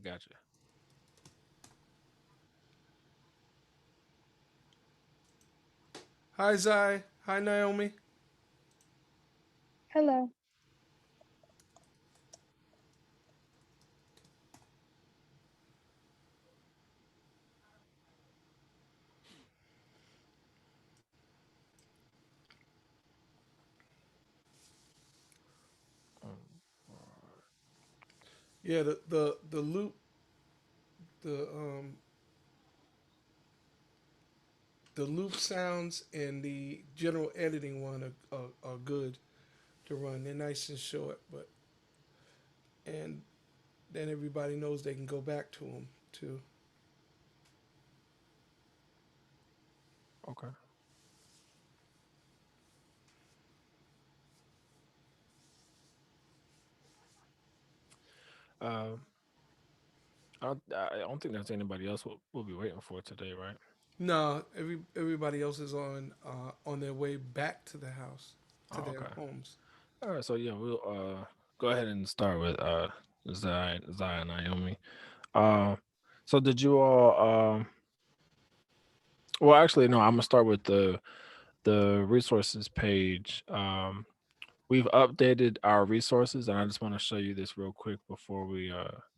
got you. Hi, Zai. Hi, Naomi. Hello. Um, Yeah, the loop, the um the loop sounds and the general editing one are good to run. They're nice and short, but and then everybody knows they can go back to them too. okay. Um, I don't think there's anybody else we'll be waiting for today, right? No, everybody else is on their way back to the house, to Oh, their okay. homes. All right. So yeah, we'll go ahead and start with Zai and Naomi. Uh, so did you all well, actually, no. I'm gonna start with the resources page. We've updated our resources, and I just want to show you this real quick before we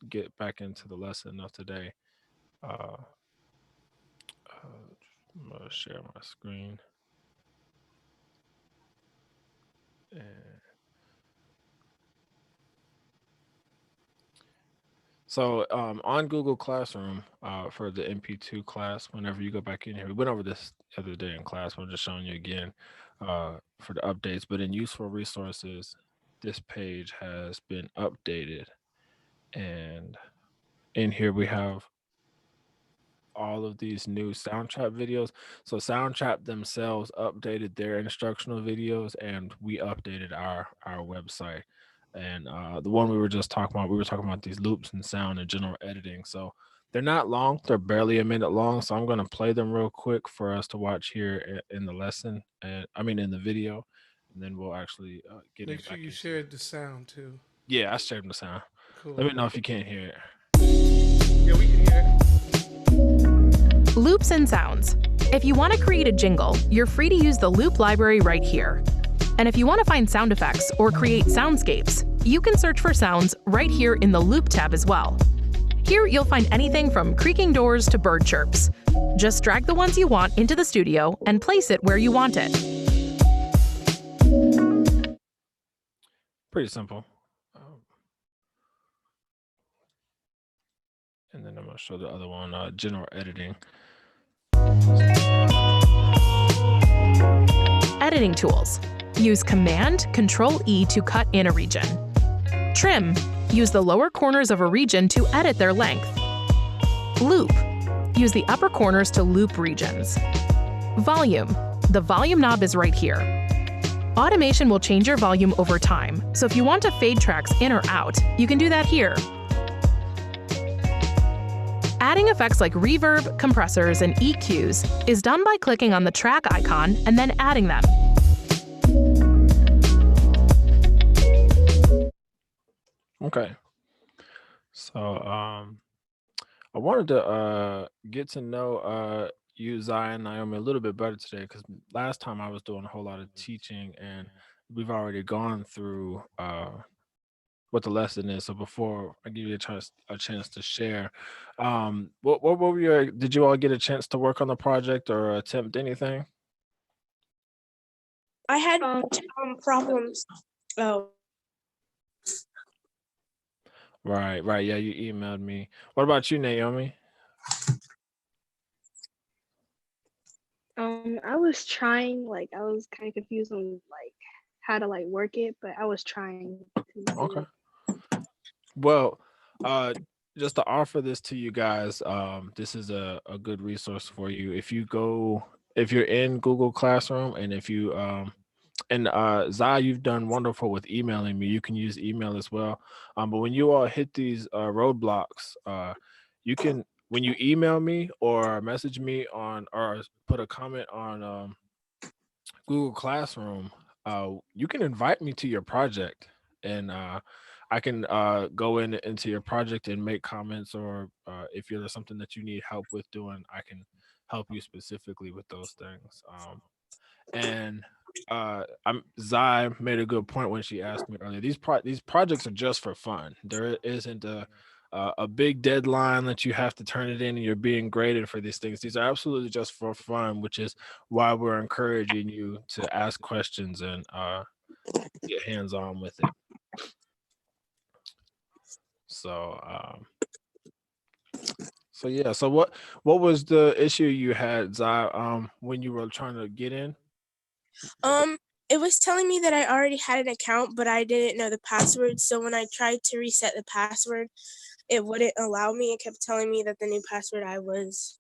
get back into the lesson of today. Uh, I'm gonna share my screen. And so on Google Classroom for the MP2 class, whenever you go back in here, we went over this the other day in class. But I'm just showing you again for the updates. But in useful resources, this page has been updated, and in here we have all of these new Soundtrap videos. So Soundtrap themselves updated their instructional videos, and we updated our website. And the one we were just talking about, we were talking about these loops and sound and general editing. So they're not long; they're barely a minute long. So I'm going to play them real quick for us to watch here in the lesson, and I mean in the video, and then we'll actually get Make in sure back you into. shared the sound too. Yeah, I shared the sound. Let Cool. me know if you can't hear it. Yeah, we can hear it. Loops and sounds. If you want to create a jingle, you're free to use the loop library right here. And if you want to find sound effects or create soundscapes, you can search for sounds right here in the loop tab as well. Here you'll find anything from creaking doors to bird chirps. Just drag the ones you want into the studio and place it where you want it. Pretty simple. Um, and then I'm gonna show the other one, general editing. Editing tools. Use Command Control E to cut in a region. Trim. Use the lower corners of a region to edit their length. Loop. Use the upper corners to loop regions. Volume. The volume knob is right here. Automation will change your volume over time, so if you want to fade tracks in or out, you can do that here. Adding effects like reverb, compressors, and EQs is done by clicking on the track icon and then adding them. Okay. So I wanted to get to know you, Zai and Naomi, a little bit better today, because last time I was doing a whole lot of teaching, and we've already gone through what the lesson is. So before I give you a chance to share, what were your? Did you all get a chance to work on the project or attempt anything? I had problems. Oh, Right, right. Yeah, you emailed me. What about you, Naomi? I was trying. Like, I was kind of confused on like how to like work it, but I was trying to do Okay. it. Well, uh, just to offer this to you guys, this is a good resource for you. If you're in Google Classroom, and if you and Zai, you've done wonderful with emailing me. You can use email as well. But when you all hit these roadblocks, you can when you email me or message me on or put a comment on Google Classroom, you can invite me to your project, and I can go into your project and make comments, or if there's something that you need help with doing, I can help you specifically with those things. And I'm Zai made a good point when she asked me earlier. These projects are just for fun. There isn't a big deadline that you have to turn it in, and you're being graded for these things. These are absolutely just for fun, which is why we're encouraging you to ask questions and get hands on with it. So so yeah. So what was the issue you had, Zai, when you were trying to get in? Um, it was telling me that I already had an account, but I didn't know the password. So when I tried to reset the password, it wouldn't allow me. It kept telling me that the new password I was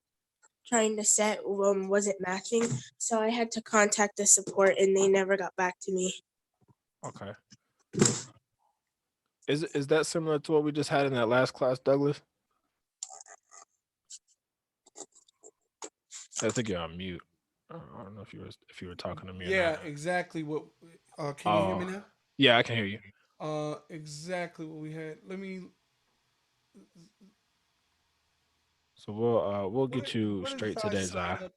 trying to set wasn't matching. So I had to contact the support, and they never got back to me. Okay. Is that similar to what we just had in that last class, Douglas? I think you're on mute. I don't know if you were talking to me or Yeah, not. exactly what. Can you hear Oh, me now? yeah, I can hear you. Exactly what we had. Let me. So we'll get you What is straight Zai today, Zai. sign up?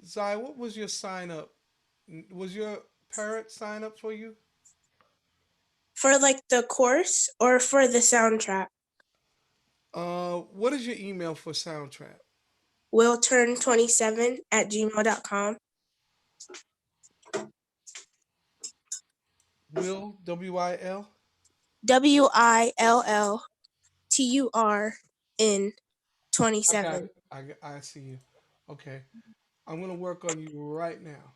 Zai, what was your sign up? Was your parrot sign up for you? For like the course or for the soundtrack? What is your email for Soundtrap? willturn27@gmail.com. Will WIL? WILLTURN I got 27. it. I see you. Okay, I'm gonna work on you right now.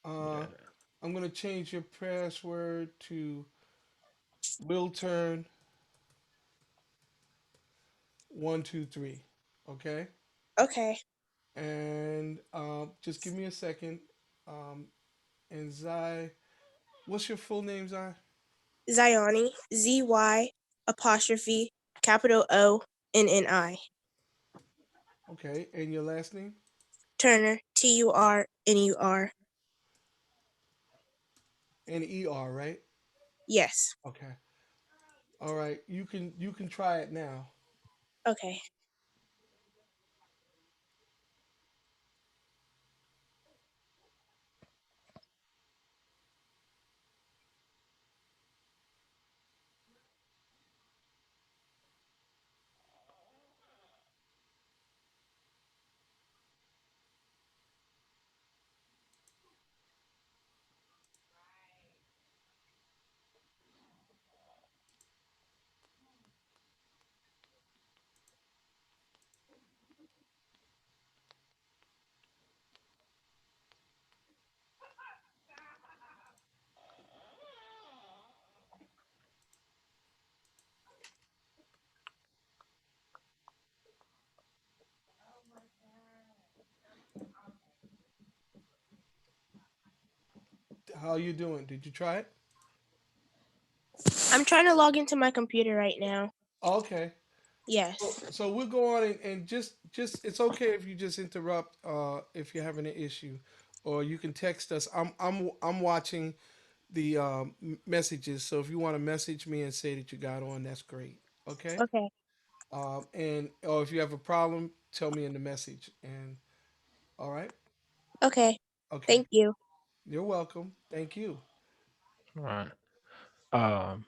Uh, Yeah. I'm gonna change your password to Will Turn 123. Okay, Okay. and just give me a second. Um, and Zai, what's your full name, Zai? Zioni, ZY apostrophe capital ONNI. Okay, and your last name? Turner, TURNUR. NER, right? Yes. Okay. All right. You can try it now. Okay. How you doing? Did you try it? I'm trying to log into my computer right now. Okay. Yes. So we'll go on and just it's okay if you just interrupt if you're having an issue, or you can text us. I'm watching the messages. So if you want to message me and say that you got on, that's great. Okay. Okay. And or if you have a problem, tell me in the message. And all right. Okay. Okay. Thank you. You're welcome. Thank you. All right. Um,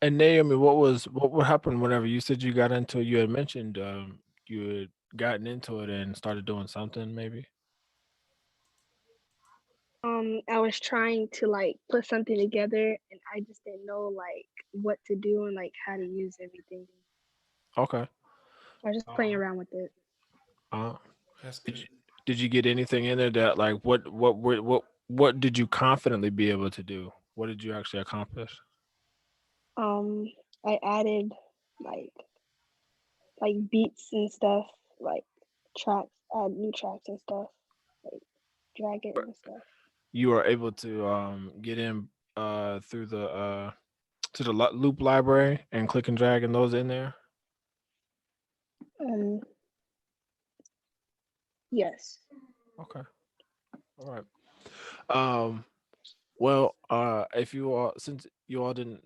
and Naomi, what happened whenever you said you got into it? You had mentioned you had gotten into it and started doing something, maybe. I was trying to like put something together, and I just didn't know like what to do and like how to use everything. Okay. I was just playing Uh, around with it. Uh, that's did good. you get anything in there that like what did you confidently be able to do? What did you actually accomplish? Um, I added like beats and stuff, like tracks, add new tracks and stuff, like drag it and stuff. You were able to get in through the to the loop library and click and drag and those in there. Um, yes. Okay. All right. Um Well, if you all, since you all didn't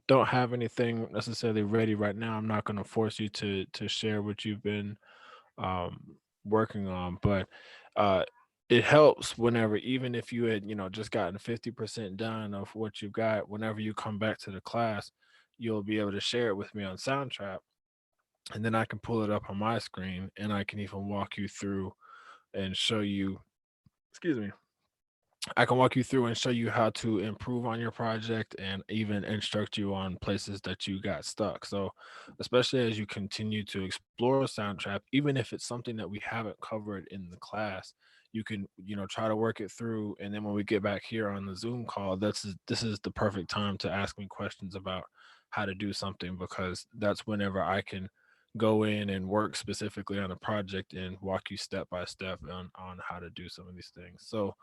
don't have anything necessarily ready right now, I'm not going to force you to share what you've been working on, but uh, it helps whenever, even if you had, just gotten 50% done of what you've got, whenever you come back to the class, you'll be able to share it with me on Soundtrap, and then I can pull it up on my screen and I can even walk you through and show you, excuse me, I can walk you through and show you how to improve on your project and even instruct you on places that you got stuck. So, especially as you continue to explore Soundtrap, even if it's something that we haven't covered in the class, you can, try to work it through. And then when we get back here on the Zoom call, this is the perfect time to ask me questions about how to do something, because that's whenever I can go in and work specifically on a project and walk you step by step on how to do some of these things. So,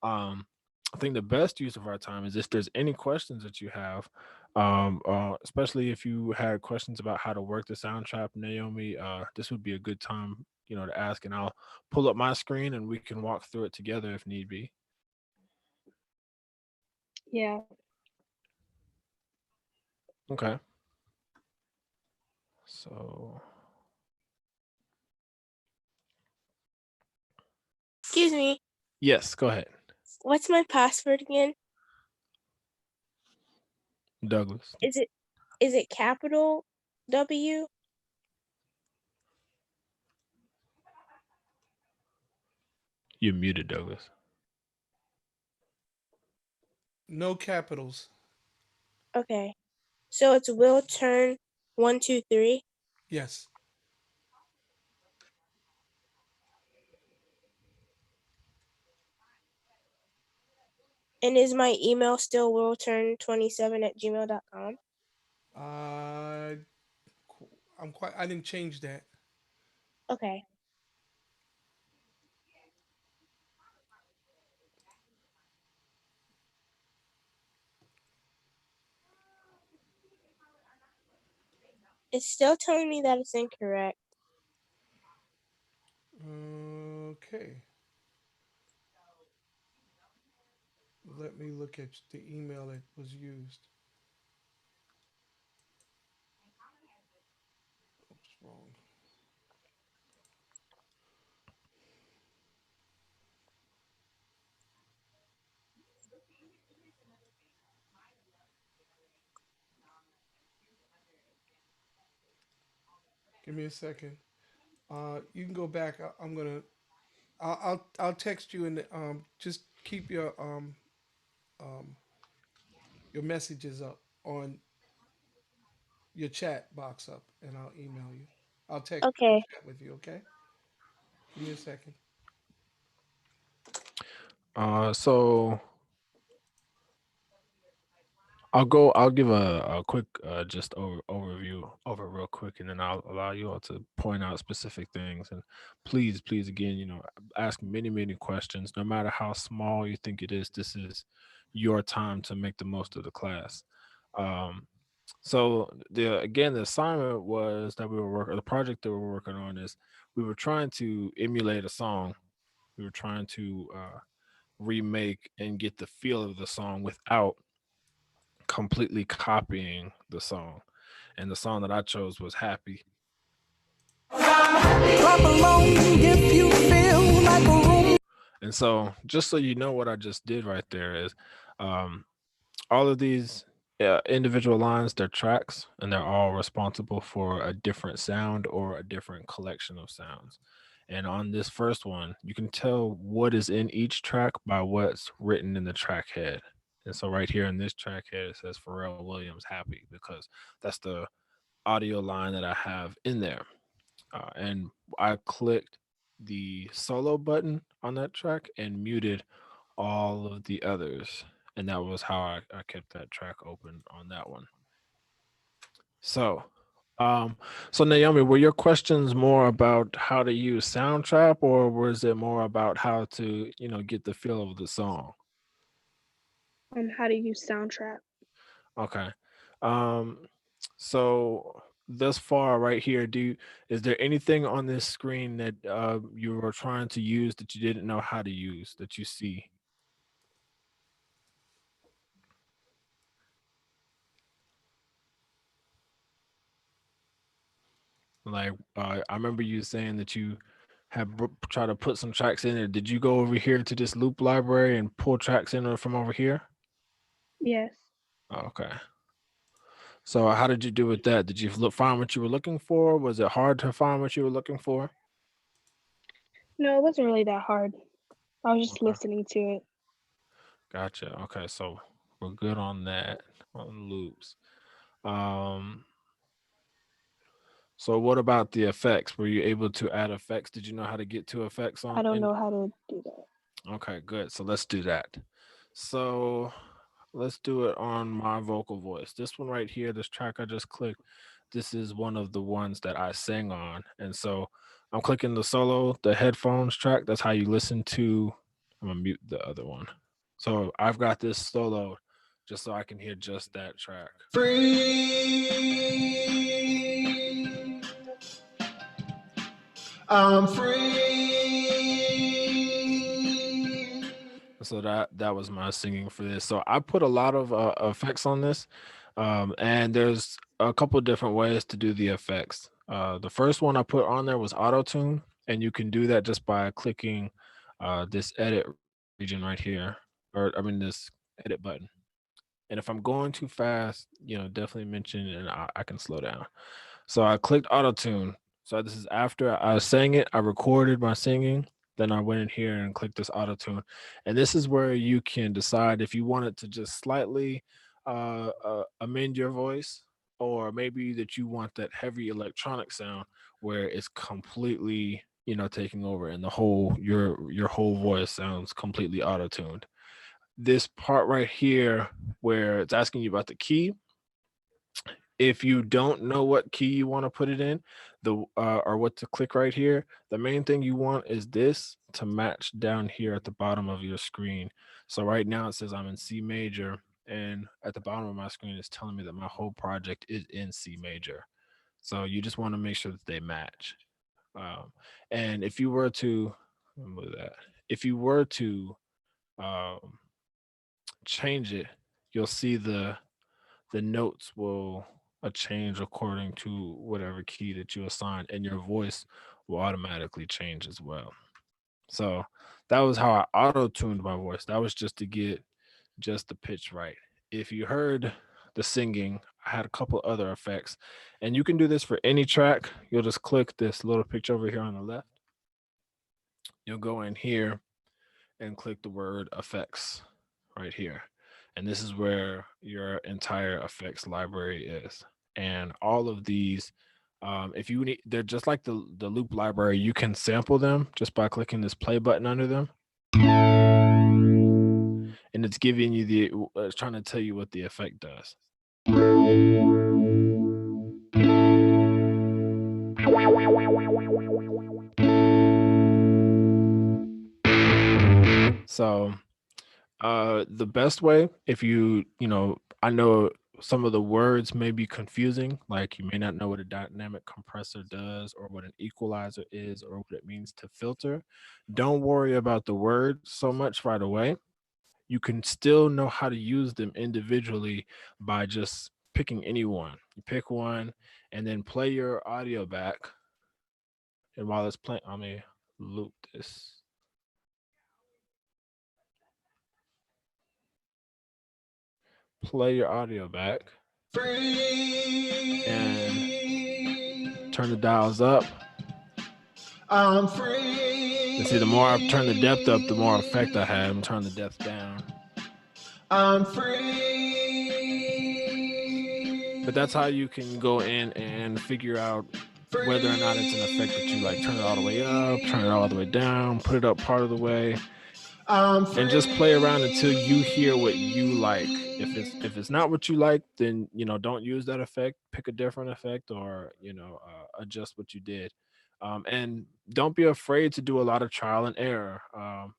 um I think the best use of our time is if there's any questions that you have, especially if you had questions about how to work the Soundtrap, Naomi, this would be a good time, to ask, and I'll pull up my screen and we can walk through it together if need be. Yeah. Okay. So Excuse me. yes, go ahead. What's my password again? Douglas. Is it capital W? You're muted, Douglas. No capitals. Okay. So it's will turn 123. Yes. And is my email still willturn27@gmail.com? Uh, I'm quite. I didn't change that. Okay. It's still telling me that it's incorrect. Okay. Let me look at the email that was used. Oops, wrong. Give me a second. You can go back. I'm gonna. I'll text you and just keep um your messages up on your chat box up, and I'll email you. I'll text Okay. chat with you. Okay. Give me a second. So I'll give a quick just overview over real quick, and then I'll allow you all to point out specific things. And please again, ask many questions, no matter how small you think it is. This is your time to make the most of the class. Um, so the assignment was that we were working, the project that we're working on is we were trying to emulate a song. We were trying to remake and get the feel of the song without completely copying the song. And the song that I chose was Happy. Clap along if you feel like a room. And so, just so you know, what I just did right there is um, all of these individual lines, they're tracks, and they're all responsible for a different sound or a different collection of sounds. And on this first one, you can tell what is in each track by what's written in the track head. And so right here in this track head, it says Pharrell Williams Happy, because that's the audio line that I have in there. And I clicked the solo button on that track and muted all of the others. And that was how I kept that track open on that one. So, um, so Naomi, were your questions more about how to use Soundtrap, or was it more about how to, get the feel of the song? How to use Soundtrap. Okay. Um, so thus far right here, is there anything on this screen that you were trying to use that you didn't know how to use that you see? Like, I remember you saying that you had tried to put some tracks in there. Did you go over here to this loop library and pull tracks in from over here? Yes. Oh, okay. So how did you do with that? Did you find what you were looking for? Was it hard to find what you were looking for? No, it wasn't really that hard. I was just Okay. listening to it. Gotcha. Okay, so we're good on that, on loops. Um, so what about the effects? Were you able to add effects? Did you know how to get to effects I on don't in? know how to do that. Okay, good. So let's do that. So let's do it on my vocal voice. This one right here, this track I just clicked, this is one of the ones that I sing on. And so I'm clicking the solo, the headphones track. That's how you listen to. I'm gonna mute the other one. So I've got this solo just so I can hear just that track. Free. I'm free. So that was my singing for this. So I put a lot of effects on this, and there's a couple different ways to do the effects. The first one I put on there was auto tune, and you can do that just by clicking this edit region right here, or I mean this edit button. And if I'm going too fast, definitely mention it, and I can slow down. So I clicked auto tune. So this is after I sang it, I recorded my singing. Then I went in here and clicked this auto tune. And this is where you can decide if you want it to just slightly amend your voice, or maybe that you want that heavy electronic sound where it's completely, taking over and the whole your whole voice sounds completely auto tuned. This part right here where it's asking you about the key, if you don't know what key you want to put it in, or what to click right here, the main thing you want is this to match down here at the bottom of your screen. So right now it says I'm in C major, and at the bottom of my screen it's telling me that my whole project is in C major. So you just want to make sure that they match. And if you were to remove that, if you were to um, change it, you'll see the notes will change according to whatever key that you assign, and your voice will automatically change as well. So that was how I auto tuned my voice. That was just to get just the pitch right. If you heard the singing, I had a couple other effects, and you can do this for any track. You'll just click this little picture over here on the left. You'll go in here and click the word effects right here. And this is where your entire effects library is. And all of these, if you need, they're just like the loop library. You can sample them just by clicking this play button under them. And it's giving you it's trying to tell you what the effect does. So the best way, if I know some of the words may be confusing, like you may not know what a dynamic compressor does, or what an equalizer is, or what it means to filter. Don't worry about the words so much right away. You can still know how to use them individually by just picking any one. You pick one and then play your audio back. And while it's playing, let me loop this. Play your audio back Free. and turn the dials up. I'm free. And see, the more I turn the depth up, the more effect I have. I'm turning the depth down. I'm free. But that's how you can go in and figure out whether or not it's an effect that you like. Turn it all the way up, turn it all the way down, put it up part of the way, and just play around until you hear what you like. If it's not what you like, then don't use that effect. Pick a different effect, or adjust what you did. And don't be afraid to do a lot of trial and error.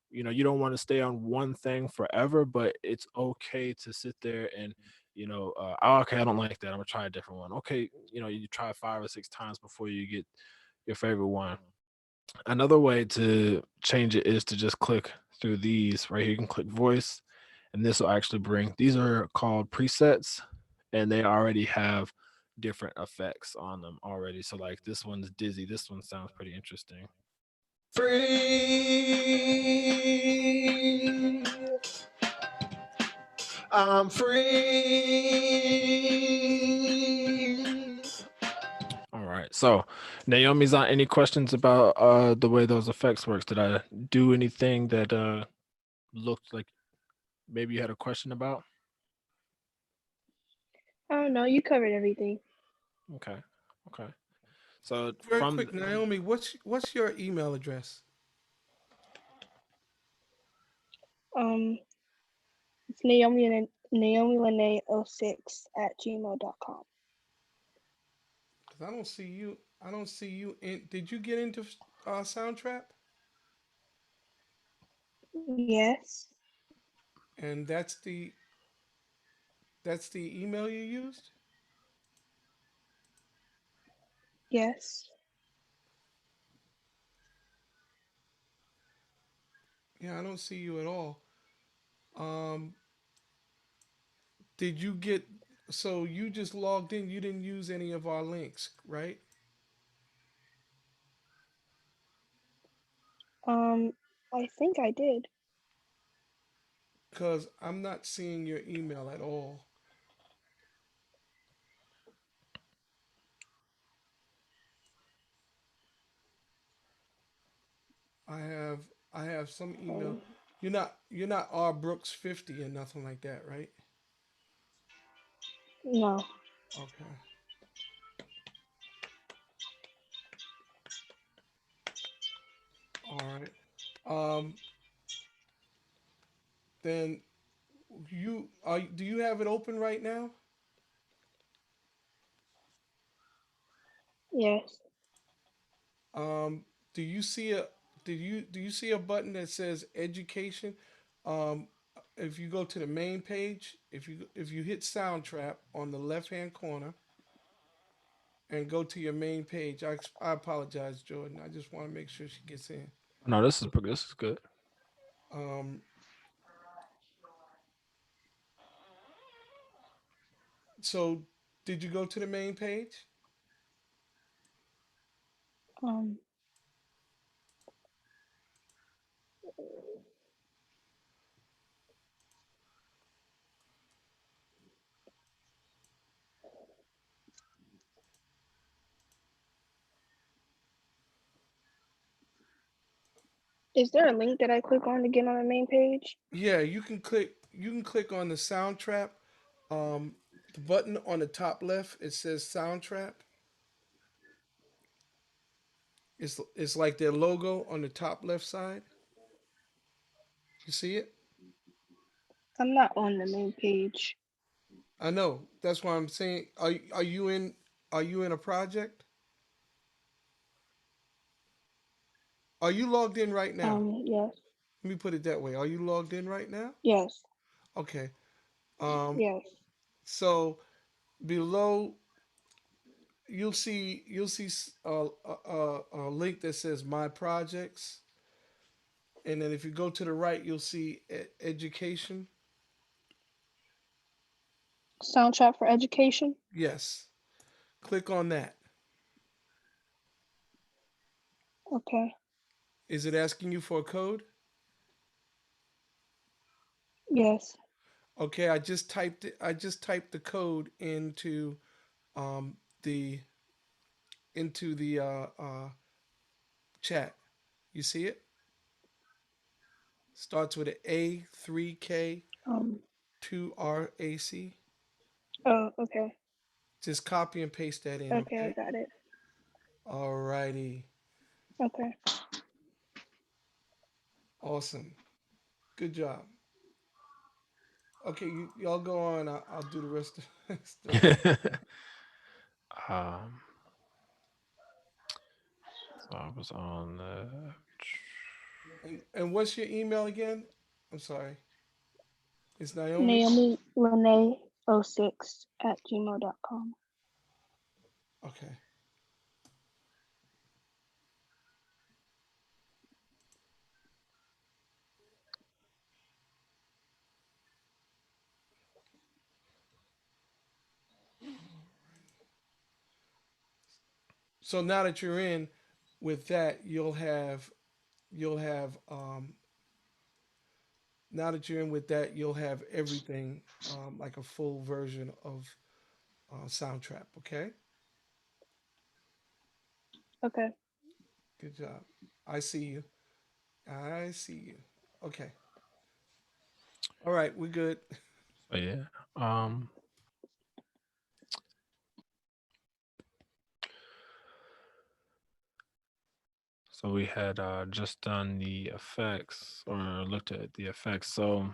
You don't want to stay on one thing forever, but it's okay to sit there and okay, I don't like that, I'm gonna try a different one. Okay, you try 5 or 6 times before you get your favorite one. Another way to change it is to just click through these right here. You can click voice, and this will actually bring, these are called presets, and they already have different effects on them already. So like this one's dizzy. This one sounds pretty interesting. Free. I'm free. All right. So Naomi's on any questions about the way those effects works? Did I do anything that looked like maybe you had a question about? I don't know. You covered everything. Okay. Okay. So Very from quick, Naomi, what's your email address? Um, it's NaomiLene06 at gmail.com. Because I don't see you. I don't see you in. Did you get into Soundtrap? Yes. And that's the email you used. Yes. Yeah, I don't see you at all. Um, did you get? So you just logged in. You didn't use any of our links, right? Um, I think I did. Because I'm not seeing your email at all. I have I have some email. Um, You're not R Brooks 50 and nothing like that, right? no. Okay. All right. Um, then do you have it open right now? Yes. Um, do you see a do you see a button that says education? Um, if you go to the main page, if you hit Soundtrap on the left hand corner and go to your main page, I apologize, Jordan. I just want to make sure she gets in. no, this is good. Um, so did you go to the main page? Um, is there a link that I click on to get on the main page? Yeah, you can click on the Soundtrap. Um, the button on the top left, it says Soundtrap. It's like their logo on the top left side. You see it? I'm not on the main page. I know. That's why I'm saying. Are you in a project? Are you logged in right now? Yes. Let me put it that way. Are you logged in right now? Yes. Okay. Um. Yes. So below you'll see a link that says My Projects, and then if you go to the right, you'll see Education. Soundtrack for education. Yes. Click on that. Okay. Is it asking you for a code? Yes. Okay, I just typed the code um the into the chat. You see it? Starts with an A3K Um. 2RAC. Oh. Okay. Just copy and paste that in, Okay. I okay? got it. Alrighty. Okay. Awesome. Good job. Okay, y'all go on. I'll do the rest of the stuff. um, so I was on the. And what's your email again? I'm sorry. It's Naomi. NaomiLene06 at gmail.com. Okay. So now that you're in with that, you'll have now that you're in with that, you'll have everything like a full version of Soundtrap. Okay, Okay. good job. I see you. I see you. Okay. All right, we're good. So yeah. Um, so we had just done the effects or looked at the effects. So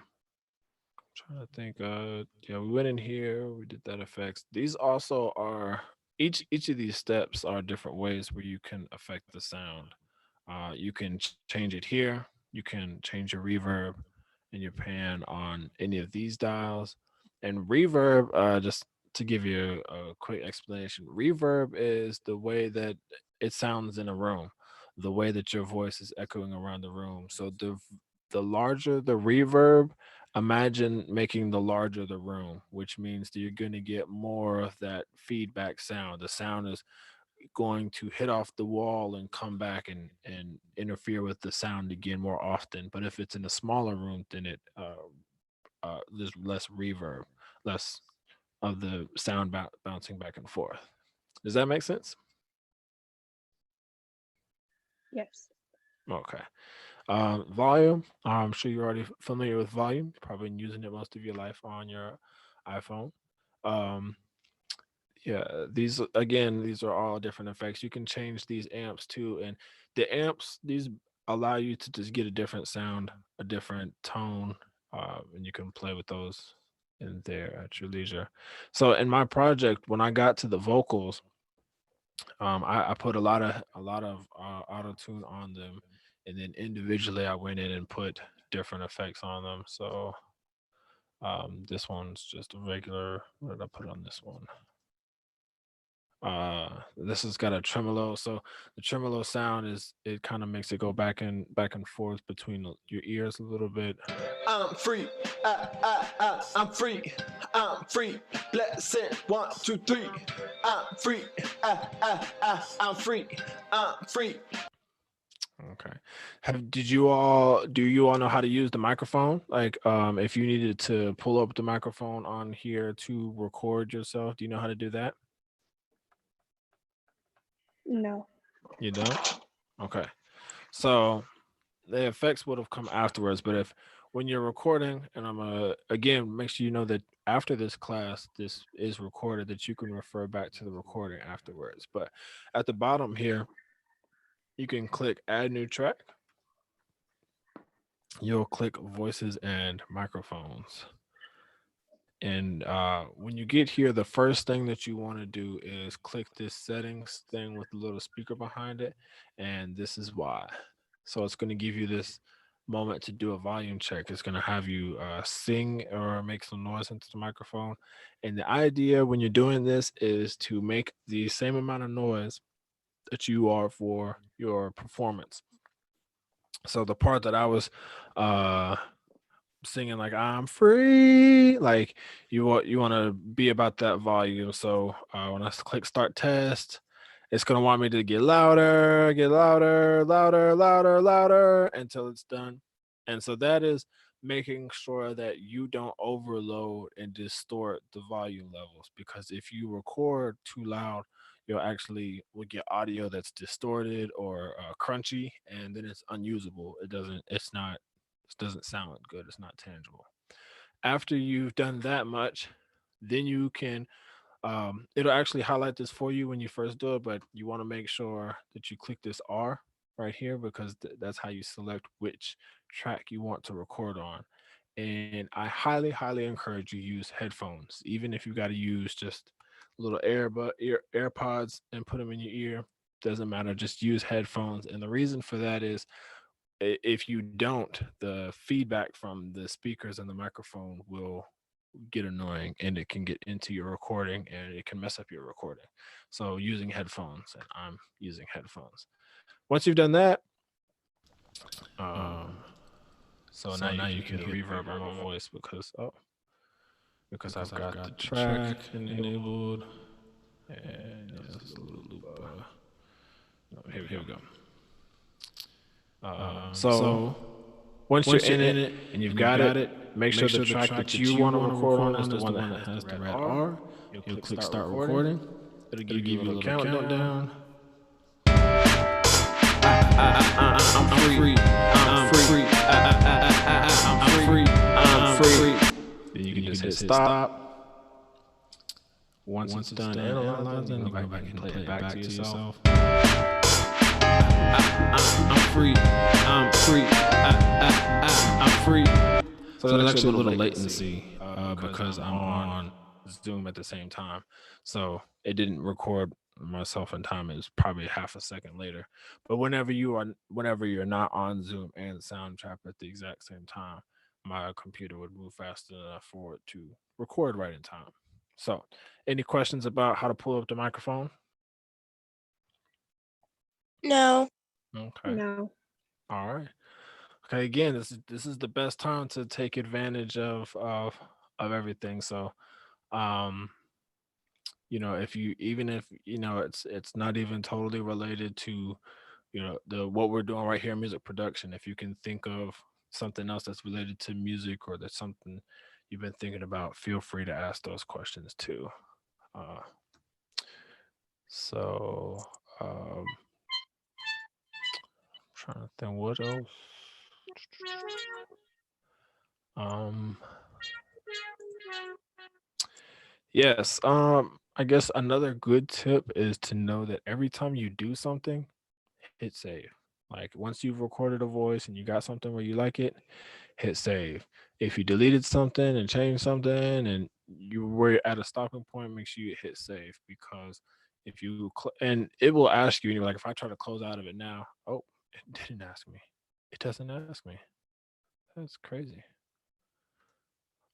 trying to think. Yeah, we went in here. We did that effects. These also are each of these steps are different ways where you can affect the sound. You can change it here. You can change your reverb and your pan on any of these dials. And reverb, just to give you a quick explanation, reverb is the way that it sounds in a room, the way that your voice is echoing around the room. So the larger the reverb, imagine making the larger the room, which means that you're going to get more of that feedback sound. The sound is going to hit off the wall and come back and interfere with the sound again more often. But if it's in a smaller room, then there's less reverb, less of the sound bouncing back and forth. Does that make sense? Yes. Okay. Volume. I'm sure you're already familiar with volume. You've probably been using it most of your life on your iPhone. Um, yeah, these again, these are all different effects. You can change these amps too, and the amps these allow you to just get a different sound, a different tone, and you can play with those in there at your leisure. So in my project, when I got to the vocals, I put a lot of auto tune on them, and then individually I went in and put different effects on them. So this one's just a regular. What did I put on this one? This has got a tremolo, so the tremolo sound is it kind of makes it go back and forth between your ears a little bit. I'm free. I'm free. I'm free. Let's sing 1, 2, 3. I'm free. I'm free. I'm free. Okay. Do you all know how to use the microphone? Like if you needed to pull up the microphone on here to record yourself, do you know how to do that? No. You don't? Okay. So the effects would have come afterwards, but if when you're recording, and I'm again make sure you know that after this class this is recorded, that you can refer back to the recording afterwards. But at the bottom here you can click add new track. You'll click voices and microphones. And when you get here, the first thing that you want to do is click this settings thing with the little speaker behind it. And this is why. So it's going to give you this moment to do a volume check. It's going to have you sing or make some noise into the microphone. And the idea when you're doing this is to make the same amount of noise that you are for your performance. So the part that I was uh singing like I'm free, like you want to be about that volume. So when I click start test, it's going to want me to get louder, louder, louder until it's done. And so that is making sure that you don't overload and distort the volume levels, because if you record too loud, you'll actually will get audio that's distorted or crunchy, and then it's unusable. It doesn't sound good. It's not tangible. After you've done that much, then you can it'll actually highlight this for you when you first do it, but you want to make sure that you click this R right here, because that's how you select which track you want to record on. And I highly encourage you use headphones, even if you got to use just little AirPods and put them in your ear. Doesn't matter. Just use headphones. And the reason for that is if you don't, the feedback from the speakers and the microphone will get annoying, and it can get into your recording and it can mess up your recording. So using headphones, and I'm using headphones. Once you've done that, um, so now you can hear the reverb on my voice because I've got the track enabled, and yeah, this is a little loop. Here we go. So once you're in it and you've got it, make sure the track that you want to record on is the one that has the red R. You'll click start recording. It'll give you a little countdown. I'm free. I'm free. I'm free. I'm free. Then you can just hit stop. Once it's done analyzing, you go back and play it back to yourself. I'm free. I'm free. I'm free. So there's actually a little latency because I'm on Zoom at the same time. So it didn't record myself in time. It was probably half a second later. But whenever you're not on Zoom and Sound Trapper at the exact same time, my computer would move fast enough for it to record right in time. So, any questions about how to pull up the microphone? No. Okay. No. All right. Okay. Again, this is the best time to take advantage of everything. So, if it's not even totally related to, what we're doing right here in music production. If you can think of something else that's related to music or that's something you've been thinking about, feel free to ask those questions too. Trying to think what else. Yes. I guess another good tip is to know that every time you do something, hit save. Like once you've recorded a voice and you got something where you like it, hit save. If you deleted something and changed something and you were at a stopping point, make sure you hit save, because if you and it will ask you, and you're like, if I try to close out of it now, oh, it didn't ask me. It doesn't ask me. That's crazy.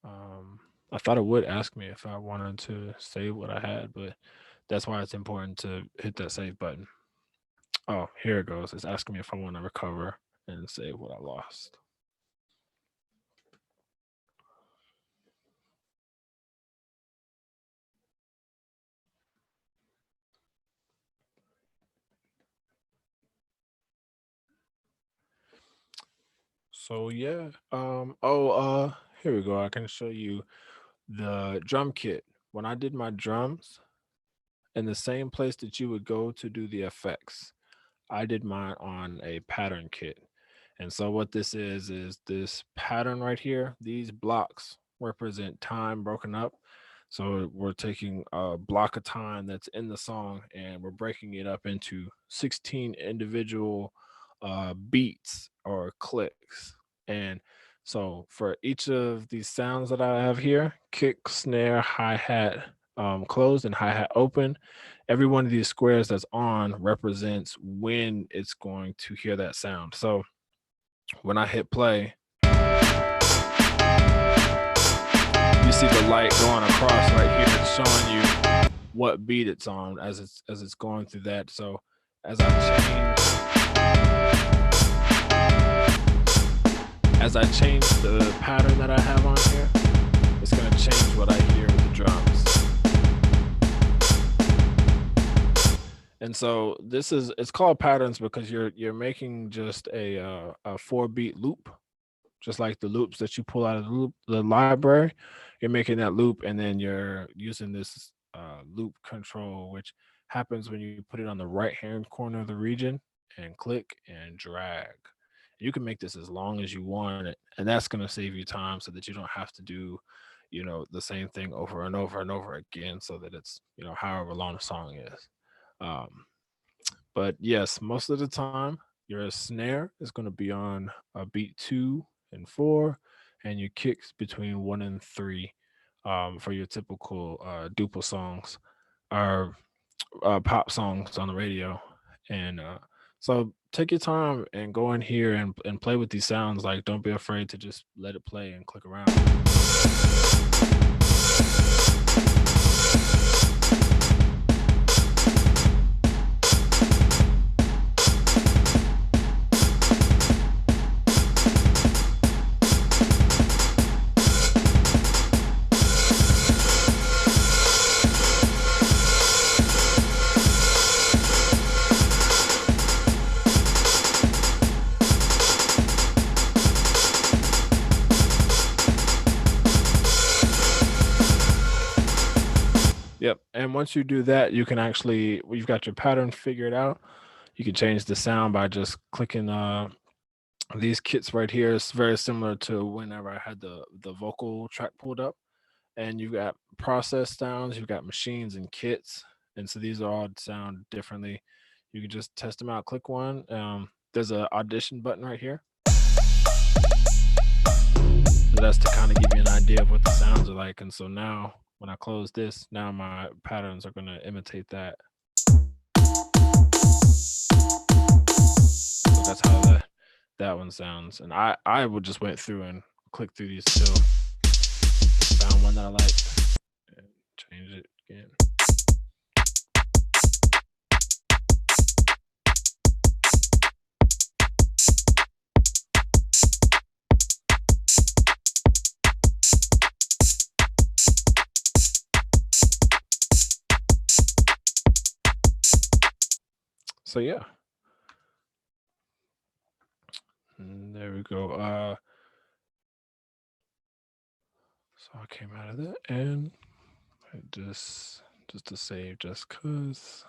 I thought it would ask me if I wanted to save what I had, but that's why it's important to hit that save button. Oh, here it goes. It's asking me if I want to recover and save what I lost. So yeah. Here we go. I can show you the drum kit. When I did my drums, in the same place that you would go to do the effects, I did mine on a pattern kit. And so what this is this pattern right here. These blocks represent time broken up. So we're taking a block of time that's in the song and we're breaking it up into 16 individual beats or clicks. And so for each of these sounds that I have here, kick, snare, hi-hat closed and hi-hat open, every one of these squares that's on represents when it's going to hear that sound. So when I hit play, you see the light going across right here. It's showing you what beat it's on as it's going through that. So as I change the pattern that I have on here, it's going to change what I hear with the drums. And so it's called patterns because you're making just a 4-beat loop, just like the loops that you pull out of the library. You're making that loop, and then you're using this loop control, which happens when you put it on the right-hand corner of the region and click and drag. You can make this as long as you want it, and that's going to save you time so that you don't have to do, the same thing over and over and over again, so that it's, however long the song is. But yes, most of the time your snare is going to be on beat 2 and 4, and your kicks between 1 and 3 for your typical duple songs or pop songs on the radio. And so take your time and go in here and play with these sounds. Like, don't be afraid to just let it play and click around. Yep. And once you do that, you can actually, you've got your pattern figured out. You can change the sound by just clicking these kits right here. It's very similar to whenever I had the vocal track pulled up. And you've got process sounds, you've got machines and kits. And so these are all sound differently. You can just test them out. Click one. There's an audition button right here. So that's to kind of give you an idea of what the sounds are like. And so now when I close this, now my patterns are going to imitate that. So that's how that one sounds. And I would just went through and click through these till found one that I liked and change it again. So yeah. And there we go. So I came out of that and just to save just cause.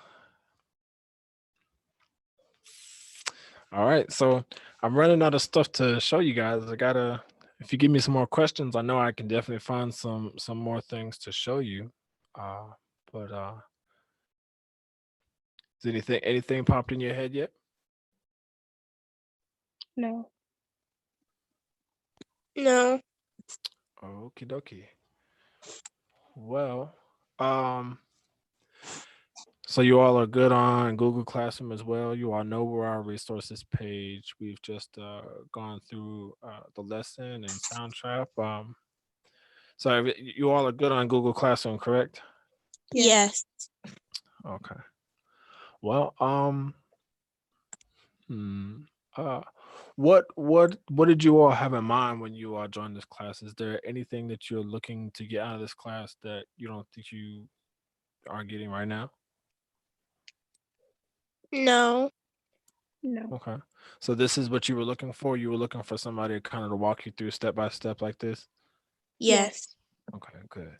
All right, so I'm running out of stuff to show you guys. If you give me some more questions, I know I can definitely find some more things to show you. But is anything popped in your head yet? No. No. Okie dokie. Well, so you all are good on Google Classroom as well. You all know where our resources page. We've just gone through the lesson and Soundtrap. So you all are good on Google Classroom, correct? Yes. Okay. Well, what did you all have in mind when you all joined this class? Is there anything that you're looking to get out of this class that you don't think you are getting right now? No. No. Okay. So this is what you were looking for? You were looking for somebody kind of to walk you through step by step like this? Yes. Okay, good.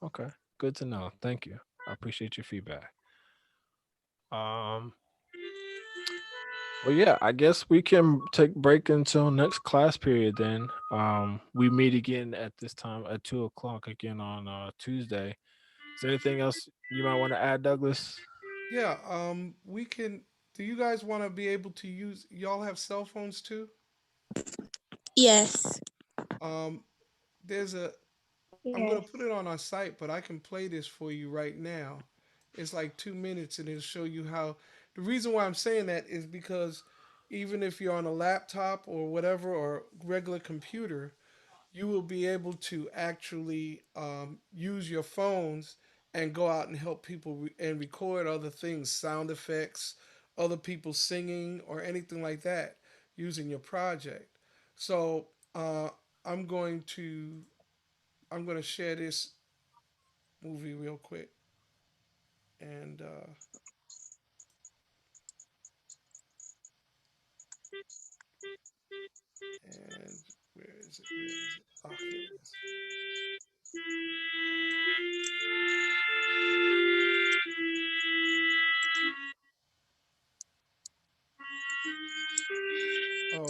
Okay, good to know. Thank you. I appreciate your feedback. Well, yeah, I guess we can take break until next class period then. We meet again at this time at 2:00 again on Tuesday. Is there anything else you might want to add, Douglas? Yeah, we can. Do you guys want to be able to use? Y'all have cell phones too. Yes. There's a. I'm Yes. gonna put it on our site, but I can play this for you right now. It's like 2 minutes, and it'll show you how. The reason why I'm saying that is because even if you're on a laptop or whatever or regular computer, you will be able to actually use your phones and go out and help people and record other things, sound effects, other people singing, or anything like that using your project. So I'm going to share this movie real quick, and and where is it? Where is it? Ah, here it is.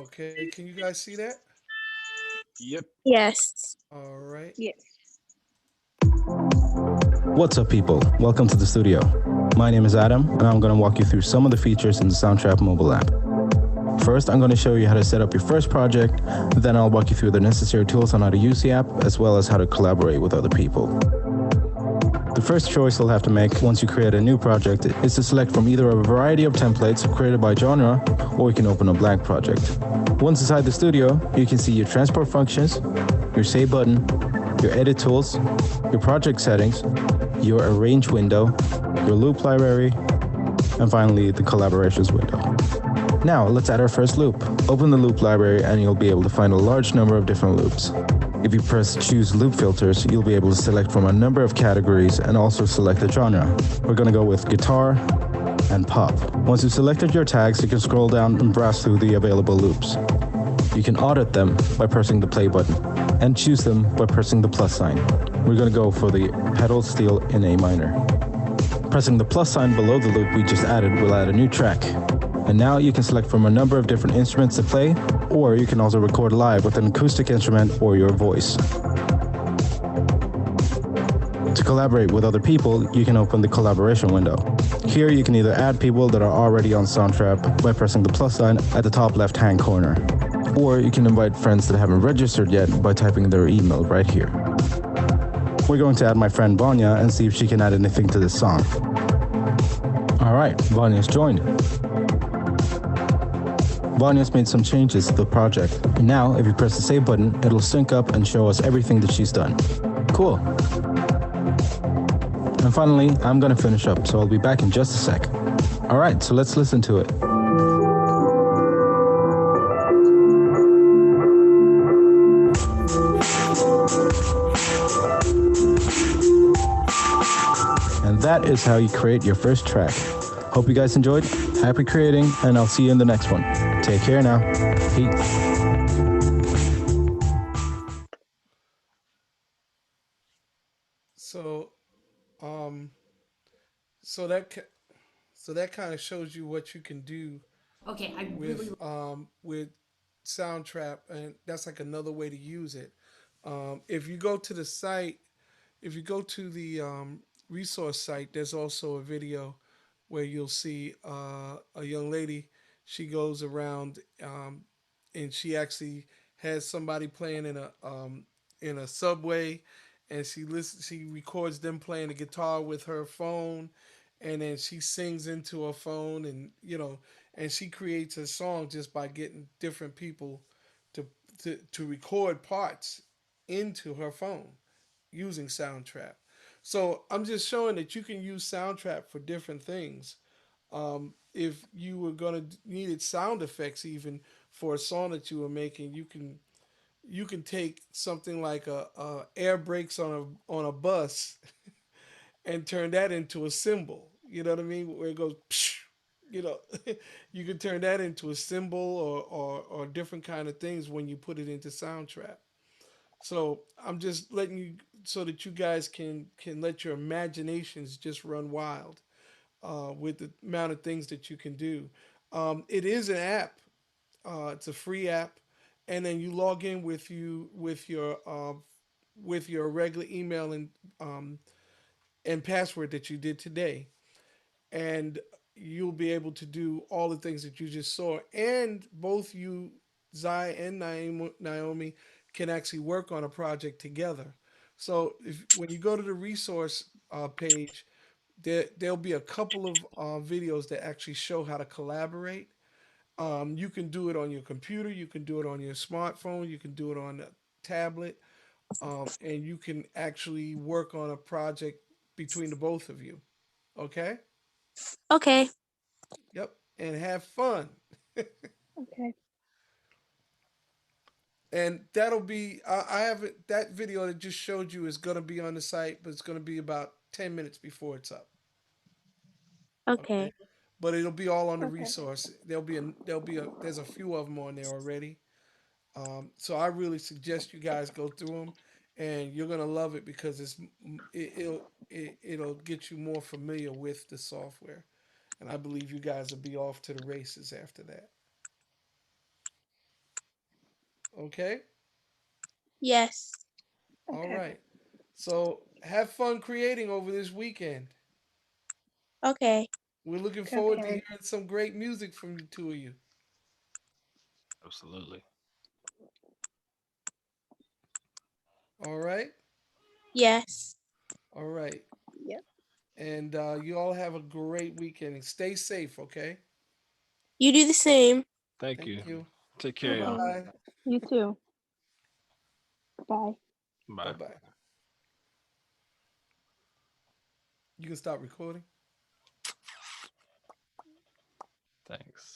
Okay, can you guys see that? Yep. Yes. All right. Yes. What's up, people? Welcome to the studio. My name is Adam, and I'm going to walk you through some of the features in the Soundtrap mobile app. First, I'm going to show you how to set up your first project, then I'll walk you through the necessary tools on how to use the app, as well as how to collaborate with other people. The first choice you'll have to make once you create a new project is to select from either a variety of templates created by genre, or you can open a blank project. Once inside the studio, you can see your transport functions, your save button, your edit tools, your project settings, your arrange window, your loop library, and finally the collaborations window. Now let's add our first loop. Open the loop library and you'll be able to find a large number of different loops. If you press choose loop filters, you'll be able to select from a number of categories and also select a genre. We're going to go with guitar and pop. Once you've selected your tags, you can scroll down and browse through the available loops. You can audit them by pressing the play button and choose them by pressing the plus sign. we're going to go for the pedal steel in A minor. Pressing the plus sign below the loop we just added will add a new track. And now you can select from a number of different instruments to play, or you can also record live with an acoustic instrument or your voice. To collaborate with other people, you can open the collaboration window. Here you can either add people that are already on Soundtrap by pressing the plus sign at the top left-hand corner, or you can invite friends that haven't registered yet by typing their email right here. We're going to add my friend Vanya and see if she can add anything to this song. Alright, Vanya's joined. Vanya's made some changes to the project, and now if you press the save button, it'll sync up and show us everything that she's done. Cool. And finally, I'm gonna finish up, so I'll be back in just a sec. Alright, so let's listen to it. And that is how you create your first track. Hope you guys enjoyed. Happy creating, and I'll see you in the next one. Take care now. Peace. So, so that so that kind of shows you what you can do Okay, I with really with Soundtrap, and that's like another way to use it. If you go to the site, if you go to the resource site, there's also a video where you'll see a young lady. She goes around and she actually has somebody playing in a subway, and she records them playing the guitar with her phone, and then she sings into her phone, and and she creates a song just by getting different people to to record parts into her phone using Soundtrap. So I'm just showing that you can use Soundtrap for different things. If you were gonna needed sound effects even for a song that you were making, you can take something like a air brakes on a bus and turn that into a symbol. You know what I mean? Where it goes, psh, you know, you can turn that into a symbol or different kind of things when you put it into Soundtrap. So I'm just letting you so that you guys can let your imaginations just run wild with the amount of things that you can do. It is an app. It's a free app, and then you log in with your regular email and password that you did today, and you'll be able to do all the things that you just saw. And both you, Zai and Naomi, can actually work on a project together. So when you go to the resource page, there'll be a couple of videos that actually show how to collaborate. You can do it on your computer, you can do it on your smartphone, you can do it on a tablet, and you can actually work on a project between the both of you. Okay? Okay. Yep. And have fun. Okay. And that'll be, I have it, that video that just showed you is going to be on the site, but it's going to be about 10 minutes before it's up. Okay. Okay. But it'll be all on the Okay. resource. There's a few of them on there already. So I really suggest you guys go through them, and you're gonna love it because it'll get you more familiar with the software, and I believe you guys will be off to the races after that. Okay, Yes. all Okay. right. So have fun creating over this weekend. Okay. We're looking forward to Okay. hearing some great music from the two of you. Absolutely. All right, Yes. all right, Yep. and you all have a great weekend and stay safe. Okay, You do the same. Thank thank you. you. Take Bye care, y'all. Okay. bye. You too. Bye. Bye Bye. bye. You can stop recording. Thanks.